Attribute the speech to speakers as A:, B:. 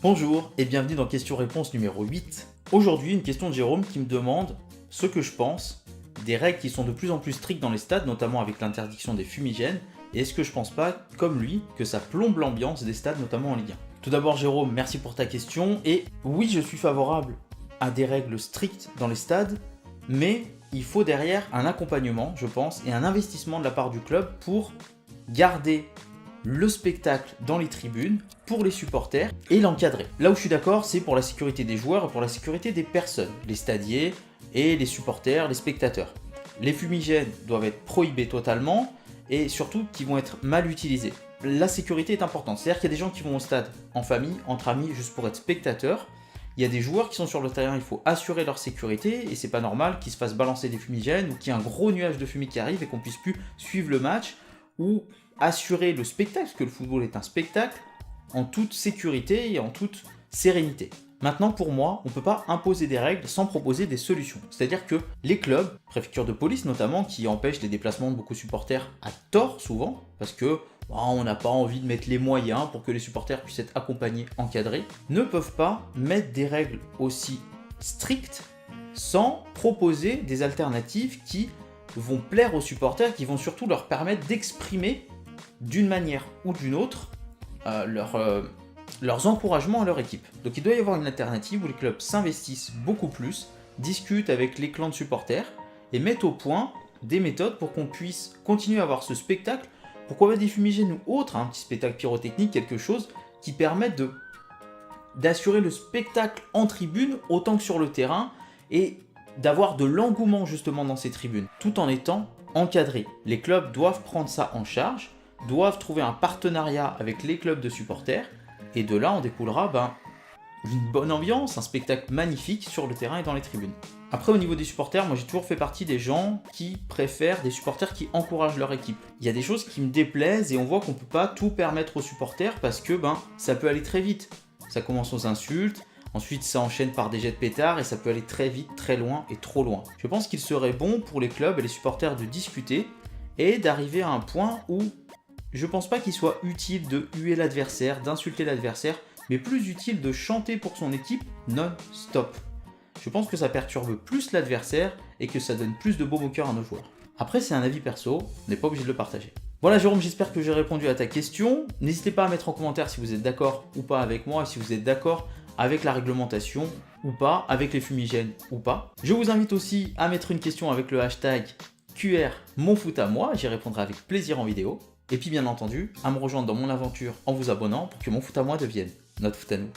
A: Bonjour et bienvenue dans question-réponse numéro 8. Aujourd'hui, une question de Jérôme qui me demande ce que je pense des règles qui sont de plus en plus strictes dans les stades, notamment avec l'interdiction des fumigènes, et est-ce que je pense pas, comme lui, que ça plombe l'ambiance des stades, notamment en Ligue 1. Tout d'abord Jérôme, merci pour ta question, et oui, je suis favorable à des règles strictes dans les stades, mais il faut derrière un accompagnement, je pense, et un investissement de la part du club pour garder le spectacle dans les tribunes pour les supporters et l'encadrer. Là où je suis d'accord, c'est pour la sécurité des joueurs et pour la sécurité des personnes, les stadiers et les supporters, les spectateurs. Les fumigènes doivent être prohibés totalement et surtout qu'ils vont être mal utilisés. La sécurité est importante, c'est-à-dire qu'il y a des gens qui vont au stade en famille, entre amis, juste pour être spectateurs. Il y a des joueurs qui sont sur le terrain, il faut assurer leur sécurité et c'est pas normal qu'ils se fassent balancer des fumigènes ou qu'il y ait un gros nuage de fumée qui arrive et qu'on puisse plus suivre le match ou assurer le spectacle, parce que le football est un spectacle, en toute sécurité et en toute sérénité. Maintenant, pour moi, on ne peut pas imposer des règles sans proposer des solutions. C'est-à-dire que les clubs, préfecture de police notamment, qui empêchent les déplacements de beaucoup de supporters à tort souvent, parce que on n'a pas envie de mettre les moyens pour que les supporters puissent être accompagnés, encadrés, ne peuvent pas mettre des règles aussi strictes sans proposer des alternatives qui vont plaire aux supporters, qui vont surtout leur permettre d'exprimer d'une manière ou d'une autre leurs encouragements à leur équipe. Donc il doit y avoir une alternative où les clubs s'investissent beaucoup plus, discutent avec les clans de supporters et mettent au point des méthodes pour qu'on puisse continuer à avoir ce spectacle. Pourquoi pas des fumigènes ou autre, un petit spectacle pyrotechnique, quelque chose qui permette d'assurer le spectacle en tribune autant que sur le terrain et d'avoir de l'engouement justement dans ces tribunes, tout en étant encadrés. Les clubs doivent prendre ça en charge, doivent trouver un partenariat avec les clubs de supporters, et de là en découlera une bonne ambiance, un spectacle magnifique sur le terrain et dans les tribunes. Après au niveau des supporters, moi j'ai toujours fait partie des gens qui préfèrent des supporters qui encouragent leur équipe. Il y a des choses qui me déplaisent et on voit qu'on peut pas tout permettre aux supporters parce que ça peut aller très vite. Ça commence aux insultes, ensuite ça enchaîne par des jets de pétards et ça peut aller très vite, très loin et trop loin. Je pense qu'il serait bon pour les clubs et les supporters de discuter et d'arriver à un point où je pense pas qu'il soit utile de huer l'adversaire, d'insulter l'adversaire, mais plus utile de chanter pour son équipe non-stop. Je pense que ça perturbe plus l'adversaire et que ça donne plus de baume au cœur à nos joueurs. Après, c'est un avis perso, on n'est pas obligé de le partager. Voilà Jérôme, j'espère que j'ai répondu à ta question. N'hésitez pas à mettre en commentaire si vous êtes d'accord ou pas avec moi, et si vous êtes d'accord avec la réglementation ou pas, avec les fumigènes ou pas. Je vous invite aussi à mettre une question avec le hashtag QR MonFootAmoi, j'y répondrai avec plaisir en vidéo. Et puis bien entendu, à me rejoindre dans mon aventure en vous abonnant pour que mon foot à moi devienne notre foot à nous.